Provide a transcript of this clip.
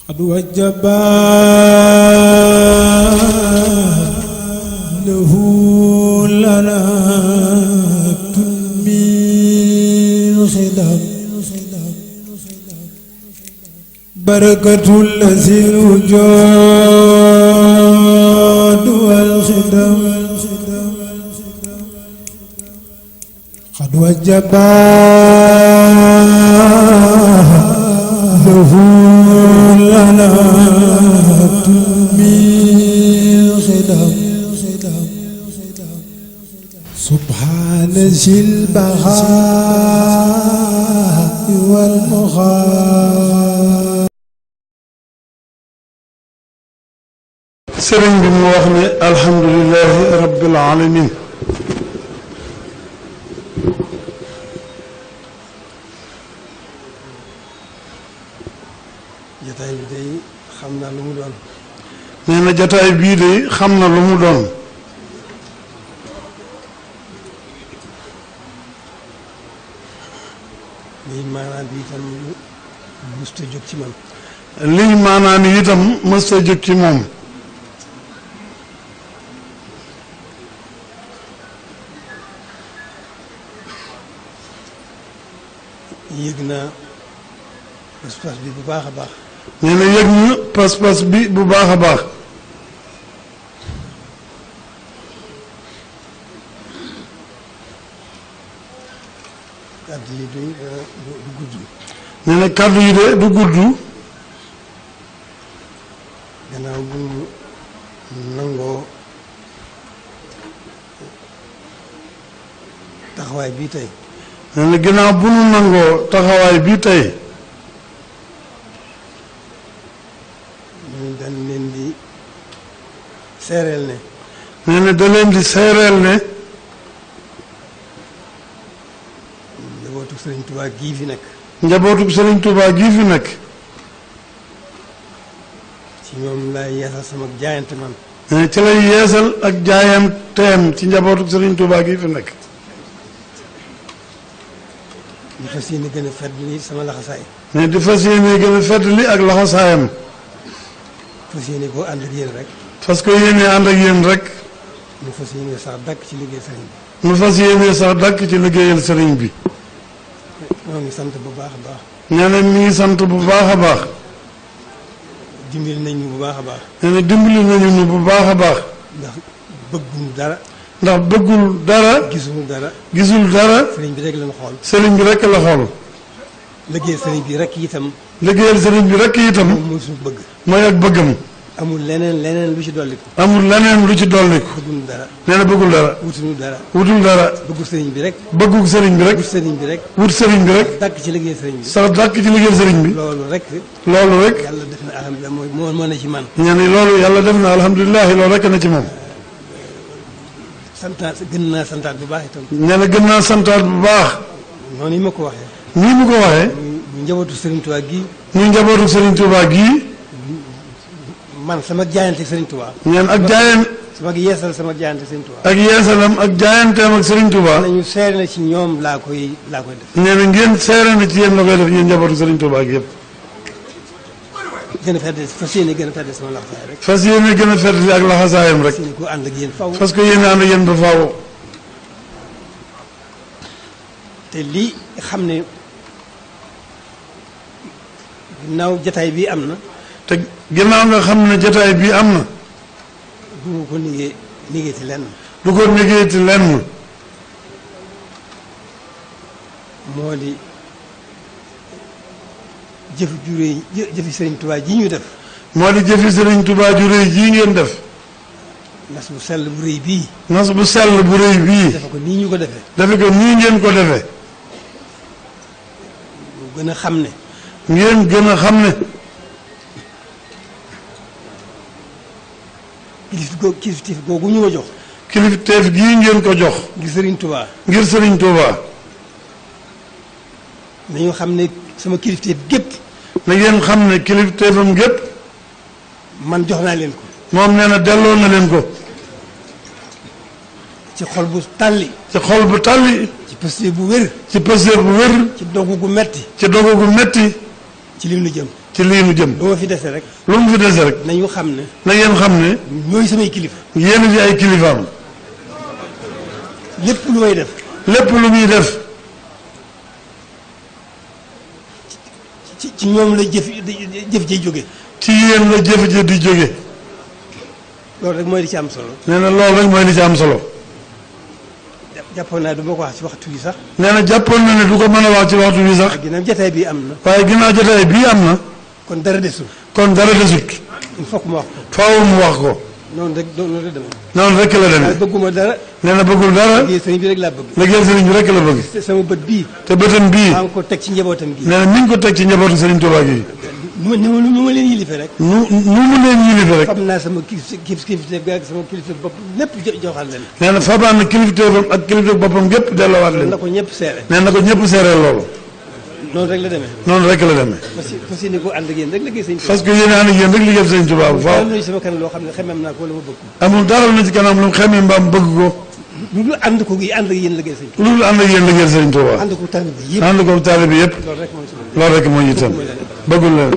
قد وجبا له لنا تنمي خدام بركة الذي الوجود والخدم قد وجبا له لنا تنمي خدم سبحان ذي البهاء والمغار. sëriñ bi mu wax ne alhamdulilahi rabbil alamin. jataay bi day xam naa lu mu doon. nee na jataay bii de xam na lu mu doon. lii maanaam bi itam mësta jóg ci man. lii maanaam itam mësta jóg ci moom. yëg naa pas-pas bi bu baax a baax. nee na yëg na pas-pas bi bu baax a baax. kàddu yi du gudd. nee na kàddu yi de du gudd. gannaaw bu mu nangoo taxawaay bii tey. nee na ginnaaw bu nu nangoo taxawaay bii tey. ñu dañ leen di seereel ne. nee na da leen di seereel ne. njabootu Sëriñ Tuubaa gii fi nekk. njabootu Sëriñ Tuubaa gii fi nekk. ci ñoom laay yeesal sama jaayante man. nee na ci lay yeesal ak jaayanteem ci njabootu Sëriñ Tuubaa gii fi nekk. di fas yéene gën a feddali sama laxasaay. mais di fas yéene gën a feddali ak laxasaayam. fas yéene koo ànd ak yéen rek. fas ko yéene ànd ak yéen rek. mu fas yéene sax dàkk ci liggéey sëriñ bi. mu fas yéene sax dàkk ci liggéeyal sëriñ bi. ñoo ngi sant bu baax a baax. nee na mi ngi sant bu baax a baax. dimbali nañ ñu bu baax a baax. nee na dimbali nañu ñu bu baax a baax. ndax bëgguñu dara. ndax bëggul dara. gisuñu dara. gisul dara. sëriñ bi rek lañ xool. sëriñ bi rek la xool. liggéey sëriñ bi rek itam. liggéeyal sëriñ bi rek itam. moom mooy suñu bëgg. mooy ak bëggam. amul leneen lu ci dolliku. amul leneen lu ci dolliku. bëgguñu dara. nee na bëggul dara. wutuñu dara. wutul dara. bëggu sëriñ bi rek. bëggu sëriñ bi rek. wut sëriñ bi rek. wut sëriñ bi rek. dàkk ci liggéey sëriñ bi. sax dàkk ci liggéeyal sëriñ bi. loolu rek. loolu rek. yàlla def na alhamdulilah moo ne ci man. nee na loolu yàlla def na alhamdulilah loolu rek na ci moom. santaat gën naa santaat bu baax itam. nee na gën naa santaat bu baax. noonu yi ma ko waxee. nii mu ko waxee. mu njabootu sëriñ Tuubaa gii. ñu njabootu Sëriñ Tuubaa gii. man sama jaayante sëriñ Tuubaa. ñeen ak jaayeen. sama yeesal sama jaayante sëriñ Tuubaa. ak yeesalam ak jaayanteem ak Sëriñ Tuubaa. nañu seere na ci ñoom laa koy def. nee na ngeen seere na ci yéen la koy def yéen njabootu Sëriñ Tuubaa gi yëpp. gën a fedd fas yéene gën a fedd sama laxasaay rek. fas yéene gën a fedd ak laxasaayam rek. fas yéene koo ànd ak yéen faw. parce que yéen ànd yéen ba faaw. te lii xam ne ginnaaw jataay bii am na. te ginnaaw nga xam ne jataay bii am na. du ma ko liggéey ci lenn. du ko liggéey ci lenn. moo di jëf ju réy jëfi sëriñ Tuubaa ji ñu def. moo di jëfi Sëriñ Tuubaa ju rëy jii ngeen def. nas bu sell bu rëy bii. nas bu sell bu rëy bii. defe ko nii ñu ko defee. defe ko nii ngeen ko defee. mu gën a xam ne. ngeen gën a xam ne. kilifteef googu ñu ma jox. kilifteef gii ngeen ko jox. ngir sëriñ Tuubaa. ngir Sëriñ Tuubaa. nañu xam ne sama kilifteef gépp. na ngeen xam ne kilifteefam gépp. man jox naa leen ko. moom nee na delloo na leen ko. ci xol bu tàlli. ci xol bu tàlli. ci pëstéef bu wér. ci pëstéef bu wér. ci dogu gu metti. ci dogu gu metti. ci lim nu jëm. ci lii nu jëm. lu ma fi dese rek. lu mu fi dese rek. nañu xam ne. na ngeen xam ne. ñooy samay kilifa. yéen di ay kilifaam. lépp lu may def. lépp lu muy def. ci ñoom la jëf ji jóge. ci yéen la jëf ji di jóge. loolu rek mooy li ci am solo. nee na loolu rek mooy li ci am solo. jàppoon naa du ma ko wax ci waxtu wi sax. nee na jàppoon na ne du ko mën a wax ci waxtu wi sax. ginnaaw jotaay bi am na. waaye ginnaaw jotaay bii am na. kon dara desul. kon dara desut. il faut que mu wax ko. faaw mu wax ko. noonu rek demee. noonu rek la demee. bëgguma dara. nee na bëggul dara. liggéey sëriñ bi rek laa bëgg. liggéey sëriñ bi rek la bëgg. sama bët bii. te bëtam bii. maa ngi ko teg ci njabootam gi. nee na mi ngi ko teg ci njabootu Sëriñ Tuubaa gi. nu ma leen yilife rek. nu mu leen yilife rek. xam naa sama kilifteef ak sama kilifteef bopp lépp joxal leen. nee na fabaan na kilifteefam ak kilifteef boppam gépp delloowaat leen. na ko ñëpp seere. nee na ko ñëpp seeree loolu. noonu rek la demee. noonu rek la demee. fas yéene ko ànd ak yéen rek liggéey sëñ Tuubaa. parce que yéen a ànd ak yéen rek liggéey sëñ Tuubaa bu faaw. lu sama kanam loo xam ne xemem naa ko wala ma bëgg ko. amul dara na ci kanam lu mu xamee mbaam bëgg ko. lu dul ànd ko gi ànd ak yéen liggéey sëñ Tuubaa. lu dul ànd ak yéen liggéey sëñ Tuubaa. ànd ko taalibe bi yëpp. ànd ko taalibe bi yëpp. loolu rek mooy loolu rek moo ñu itam bëggul leen.